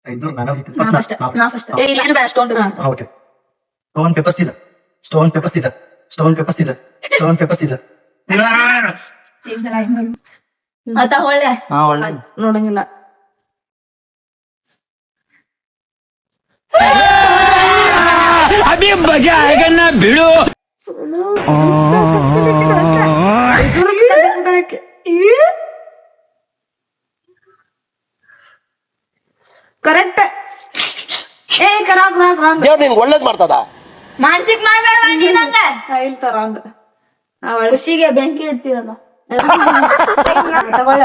ಇದ್ರು ನಾನು ನಾ ಫಸ್ಟ್ ಏನು ಬೇಡ stone okay stone paper scissor stone paper scissor stone paper scissor stone paper scissor ಆತ ಒಳ್ಳೆ ಒಳ್ಳೆ ನೋಡಂಗಿಲ್ಲ अभी मजा आएगा ना भिड़ो ಕರೆಕ್ಟ್ ಏ ಕರಾಕ್ ದೇವ್ರು ನಿಂಗೆ ಒಳ್ಳೇದ್ ಮಾಡ್ತದ. ಮಾನಸಿಕ ಮಾಡ್ಬೇಡ ನೀನಂಗ ಇಲ್ಲ ರಾಂಗ್ ಖುಷಿಗೆ ಬೆಂಕಿ ಇಡ್ತೀರಲ್ಲ ತಗೊಳ್ಳ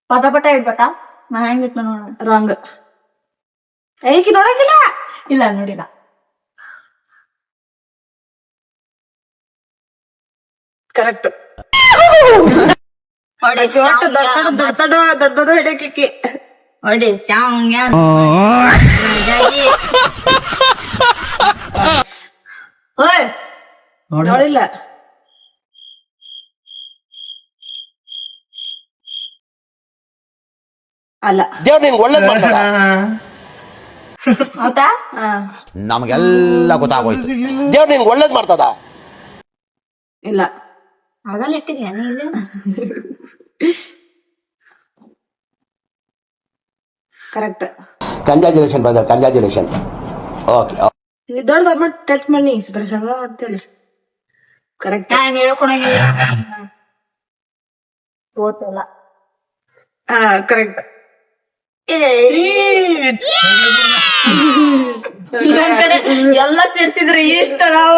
ಪಟ ಪಟ ಇಡ್ಬೇಕಾ ನಾ ಹೆಂಗಿತ್ತು ನೋಡ ರಾಂಗ್ ಏಕಿ ನೋಡಂಗಿಲ್ಲ ಇಲ್ಲ ನೋಡಿಲ್ಲ ಕರೆಕ್ಟ್ ದೊಡ್ಡ ಹಿಡಕಿ ಹೊಡಿ ಸಾಂಗ್ ಓಯ್ ನೋಡಿಲ್ಲ ಅಲ್ಲ ದೇವ್ರು ನಿಂಗೆ ಒಳ್ಳೇದ್ ಮಾಡ್ತದ. ಹೌದಾ ನಮಗೆಲ್ಲ ಗೊತ್ತಾಗೋಯ್ತು. ದೇವ್ರು ನಿಂಗೆ ಒಳ್ಳೇದ್ ಮಾಡ್ತದ. ಇಲ್ಲ ಆಗಲ್ಲ ಇಟ್ಟಿದ್ಯಾ ನೀನು correct congratulation brother, congratulation. Okay ದೊಡ್ಡ ಅಮೌಂಟ್ ಟಚ್ ಮಾಡಿ ಪ್ರಸಂಗ ಮಾಡ್ತೇನೆ ಕರೆಕ್ಟ್ ಹೇಳ್ಕೊಳಂಗಿಲ್ಲ ಓದ್ತಲ್ಲ ಕರೆಕ್ಟ್ ಕಡೆ ಎಲ್ಲ ಸೇರ್ಸಿದ್ರೆ ಇಷ್ಟ ನಾವು